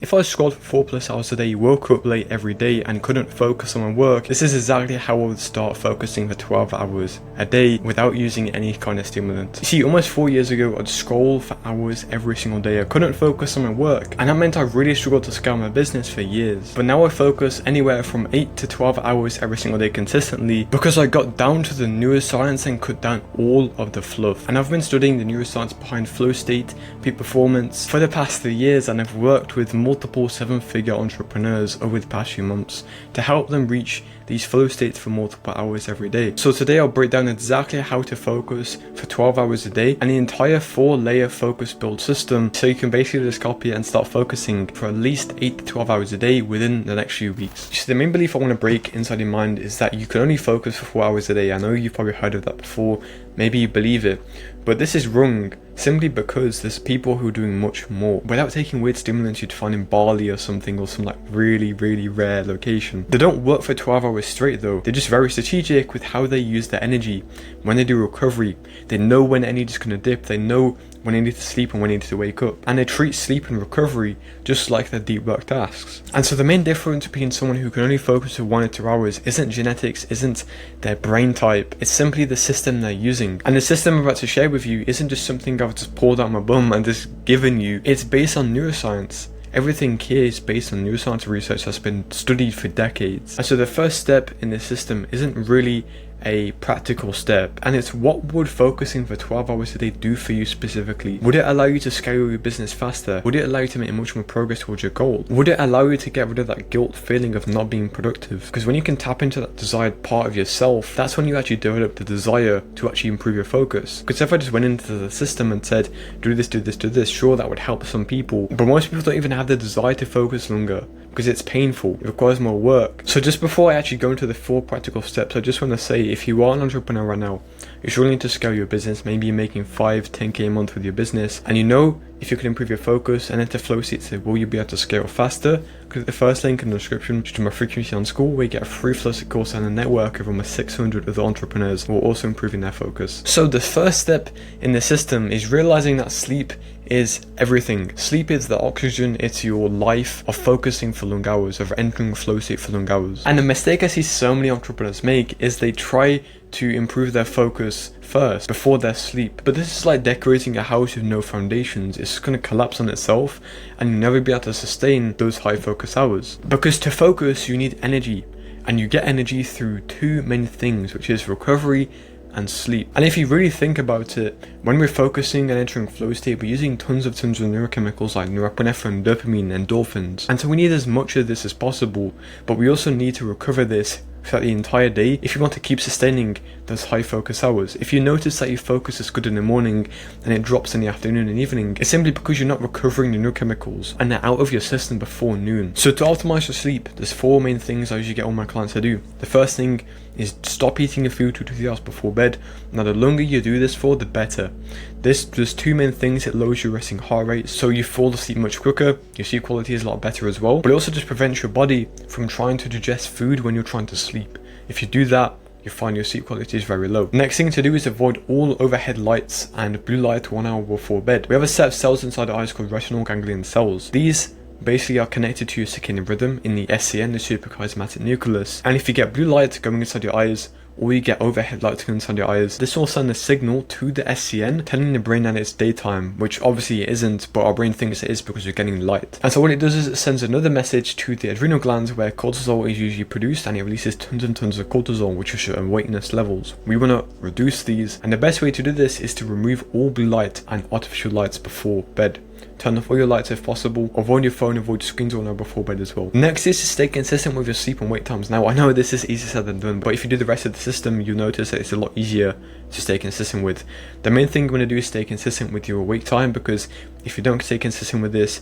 If I scrolled for 4+ hours a day, woke up late every day and couldn't focus on my work, this is exactly how I would start focusing for 12 hours a day without using any kind of stimulant. You see, almost 4 years ago, I'd scroll for hours every single day. I couldn't focus on my work, and that meant I really struggled to scale my business for years. But now I focus anywhere from 8 to 12 hours every single day consistently because I got down to the neuroscience and cut down all of the fluff. And I've been studying the neuroscience behind flow state, peak performance for the past 3 years, and I've worked with multiple 7-figure entrepreneurs over the past few months to help them reach these flow states for multiple hours every day. So today I'll break down exactly how to focus for 12 hours a day and the entire 4-layer focus build system, so you can basically just copy it and start focusing for at least 8 to 12 hours a day within the next few weeks. So the main belief I want to break inside your mind is that you can only focus for 4 hours a day. I know you've probably heard of that before, maybe you believe it, but this is wrong simply because there's people who are doing much more without taking weird stimulants you'd find in Bali or something, or some like really rare location. They don't work for 12 hours straight though. They're just very strategic with how they use their energy. When they do recovery, they know when energy is going to dip, they know when they need to sleep and when they need to wake up, and they treat sleep and recovery just like their deep work tasks. And so the main difference between someone who can only focus for 1 or 2 hours isn't genetics, isn't their brain type, it's simply the system they're using. And the system I'm about to share with you isn't just something I've just pulled out my bum and just given you. It's based on neuroscience. Everything here is based on neuroscience research that's been studied for decades. And so the first step in this system isn't really a practical step, and it's what would focusing for 12 hours a day do for you specifically? Would it allow you to scale your business faster? Would it allow you to make much more progress towards your goal? Would it allow you to get rid of that guilt feeling of not being productive? Because when you can tap into that desired part of yourself, that's when you actually develop the desire to actually improve your focus. Because if I just went into the system and said, do this, do this, do this, sure, that would help some people, but most people don't even have the desire to focus longer because it's painful, it requires more work. So just before I actually go into the 4 practical steps, I just want to say, if you are an entrepreneur right now, you're struggling to scale your business, maybe you're making 5-10k a month with your business, and you know if you can improve your focus and enter flow states, will you be able to scale faster? Click the first link in the description to my free community on School, where you get a free flow state course and a network of almost 600 other entrepreneurs who are also improving their focus. So the first step in the system is realizing that sleep is everything. Sleep is the oxygen, it's your life of focusing for long hours, of entering flow state for long hours. And the mistake I see so many entrepreneurs make is they try to improve their focus first before their sleep. But this is like decorating a house with no foundations. It's going to collapse on itself and you'll never be able to sustain those high focus hours. Because to focus you need energy, and you get energy through 2 main things, which is recovery and sleep. And if you really think about it, when we're focusing and entering flow state, we're using tons of neurochemicals like norepinephrine, dopamine, endorphins, and so we need as much of this as possible, but we also need to recover this throughout the entire day if you want to keep sustaining those high focus hours. If you notice that your focus is good in the morning and it drops in the afternoon and evening, it's simply because you're not recovering the neurochemicals and they're out of your system before noon. So to optimize your sleep, there's 4 main things I usually get all my clients to do. The first thing is stop eating your food 2 to 3 hours before bed. Now the longer you do this for, the better. There's 2 main things. It lowers your resting heart rate, so you fall asleep much quicker, your sleep quality is a lot better as well, but it also just prevents your body from trying to digest food when you're trying to sleep. If you do that, you find your sleep quality is very low. Next thing to do is avoid all overhead lights and blue light 1 hour before bed. We have a set of cells inside the eyes called retinal ganglion cells. These basically are connected to your circadian rhythm in the SCN, the suprachiasmatic nucleus, and if you get blue light going inside your eyes, or you get overhead light going inside your eyes, this will send a signal to the SCN telling the brain that it's daytime, which obviously it isn't, but our brain thinks it is because you're getting light. And so what it does is it sends another message to the adrenal glands where cortisol is usually produced, and it releases tons and tons of cortisol, which is at weightless levels. We want to reduce these, and the best way to do this is to remove all blue light and artificial lights before bed. Turn off all your lights if possible, avoid your phone, avoid screens all night before bed as well. Next is to stay consistent with your sleep and wake times. Now I know this is easier said than done, but if you do the rest of the system, you'll notice that it's a lot easier to stay consistent with. The main thing you want to do is stay consistent with your wake time, because if you don't stay consistent with this,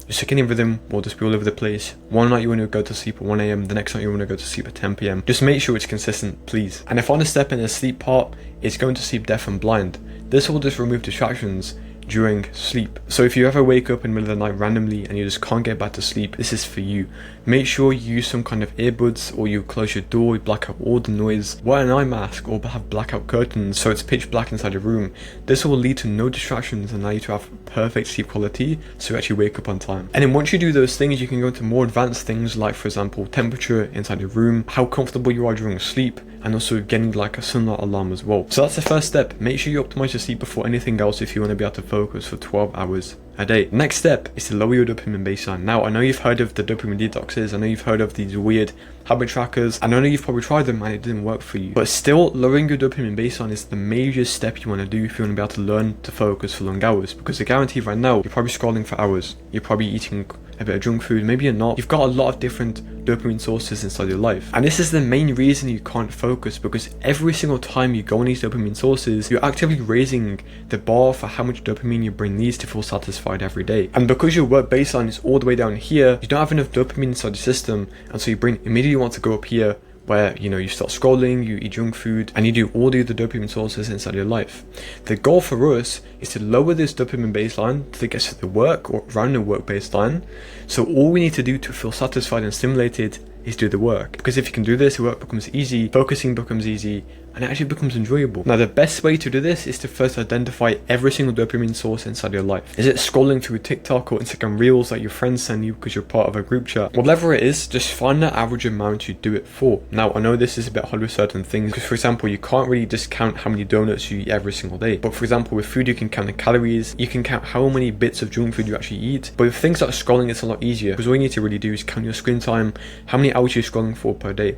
your circadian rhythm will just be all over the place. One night you want to go to sleep at 1 AM, the next night you want to go to sleep at 10 PM. Just make sure it's consistent, please. And the final step in the sleep part is going to sleep deaf and blind. This will just remove distractions. during sleep. So if you ever wake up in the middle of the night randomly and you just can't get back to sleep, this is for you. Make sure you use some kind of earbuds, or you close your door, you black out all the noise, wear an eye mask, or have blackout curtains so it's pitch black inside your room. This will lead to no distractions and allow you to have perfect sleep quality so you actually wake up on time. And then once you do those things, you can go into more advanced things like, for example, temperature inside your room, how comfortable you are during sleep, and also getting like a sunlight alarm as well. So that's the first step. Make sure you optimize your sleep before anything else if you want to be able to focus for 12 hours a day. Next step is to lower your dopamine baseline. Now, I know you've heard of the dopamine detoxes, I know you've heard of these weird habit trackers, and I know you've probably tried them and it didn't work for you, but still, lowering your dopamine baseline is the major step you want to do if you want to be able to learn to focus for long hours, because I guarantee right now, you're probably scrolling for hours, you're probably eating a bit of junk food, maybe you're not. You've got a lot of different dopamine sources inside your life, and this is the main reason you can't focus, because every single time you go on these dopamine sources, you're actively raising the bar for how much dopamine your brain needs to feel satisfied every day. And because your work baseline is all the way down here, you don't have enough dopamine inside the system, and so your brain immediately wants to go up here, where you start scrolling, you eat junk food, and you do all the other dopamine sources inside your life. The goal for us is to lower this dopamine baseline till it gets to the work or around the work baseline. So all we need to do to feel satisfied and stimulated is do the work. Because if you can do this, the work becomes easy, focusing becomes easy, and it actually becomes enjoyable. Now, the best way to do this is to first identify every single dopamine source inside your life. Is it scrolling through TikTok or Instagram Reels that your friends send you because you're part of a group chat? Whatever it is, just find the average amount you do it for. Now, I know this is a bit hard with certain things, because for example, you can't really just count how many donuts you eat every single day. But for example, with food, you can count the calories, you can count how many bits of junk food you actually eat. But with things like scrolling, it's a lot easier, because all you need to really do is count your screen time, how many hours you're scrolling for per day.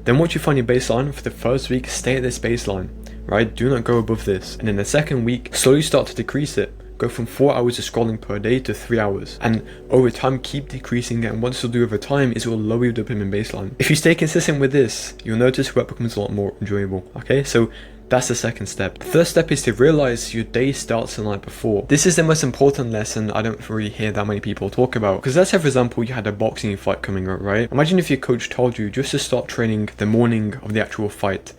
Then once you find your baseline, for the first week, stay at this baseline, right? Do not go above this. And in the second week, slowly start to decrease it. Go from 4 hours of scrolling per day to 3 hours. And over time, keep decreasing it. And what this will do over time is it will lower your dopamine baseline. If you stay consistent with this, you'll notice work becomes a lot more enjoyable, okay? So that's the second step. The third step is to realize your day starts the night before. This is the most important lesson I don't really hear that many people talk about. Because let's say, for example, you had a boxing fight coming up, right? Imagine if your coach told you just to start training the morning of the actual fight.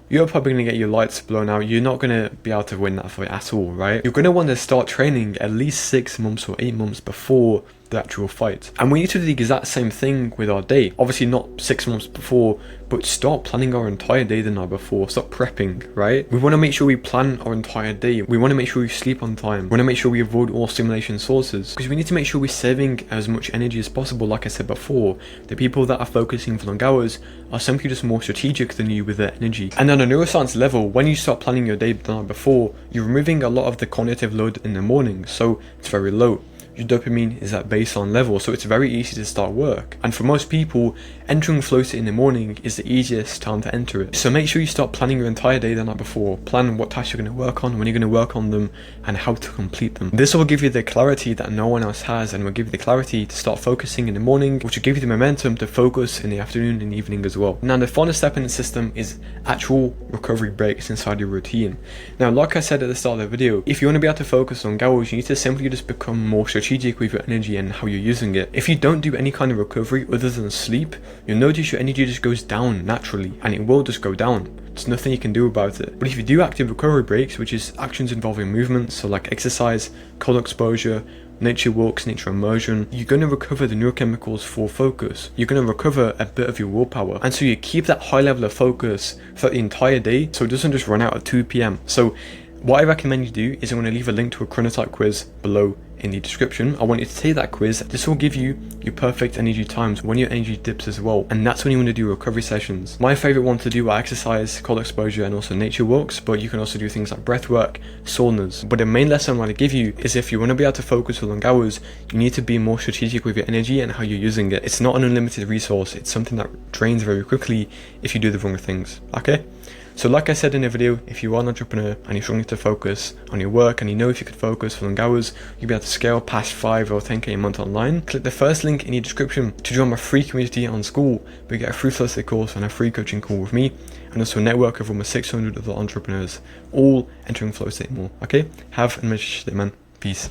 You're probably going to get your lights blown out. You're not going to be able to win that fight at all, right? You're going to want to start training at least 6 months or 8 months before the actual fight. And we need to do the exact same thing with our day. Obviously not 6 months before, but start planning our entire day the night before. Start prepping, right? We want to make sure we plan our entire day. We want to make sure we sleep on time. We want to make sure we avoid all stimulation sources, because we need to make sure we're saving as much energy as possible. Like I said before, the people that are focusing for long hours are simply just more strategic than you with their energy. And on a neuroscience level, when you start planning your day the night before, you're removing a lot of the cognitive load in the morning, so it's very low. Your dopamine is at baseline level, so it's very easy to start work. And for most people, entering flow state in the morning is the easiest time to enter it. So make sure you start planning your entire day the night before. Plan what tasks you're going to work on, when you're going to work on them, and how to complete them. This will give you the clarity that no one else has, and will give you the clarity to start focusing in the morning, which will give you the momentum to focus in the afternoon and evening as well. Now, the final step in the system is actual recovery breaks inside your routine. Now, like I said at the start of the video, if you want to be able to focus on hours, you need to simply just become more strategic with your energy and how you're using it. If you don't do any kind of recovery other than sleep, you'll notice your energy just goes down naturally, and it will just go down. There's nothing you can do about it. But if you do active recovery breaks, which is actions involving movement, so like exercise, cold exposure, nature walks, nature immersion, you're going to recover the neurochemicals for focus. You're going to recover a bit of your willpower. And so you keep that high level of focus for the entire day, so it doesn't just run out at 2 p.m. So what I recommend you do is I'm going to leave a link to a chronotype quiz below in the description. I want you to take that quiz. This will give you your perfect energy times when your energy dips as well, and that's when you want to do recovery sessions. My favorite one to do are exercise, cold exposure, and also nature walks, but you can also do things like breath work, saunas. But the main lesson I want to give you is if you want to be able to focus for long hours, you need to be more strategic with your energy and how you're using it. It's not an unlimited resource. It's something that drains very quickly if you do the wrong things, okay? So like I said in the video, if you are an entrepreneur and you're struggling to focus on your work, and you know if you could focus for long hours, you'll be able to scale past 5 or 10k a month online, click the first link in the description to join my free community on School, where you get a free Flow State course and a free coaching call with me, and also a network of almost 600 other entrepreneurs, all entering Flow State more, okay? Have an amazing day, man. Peace.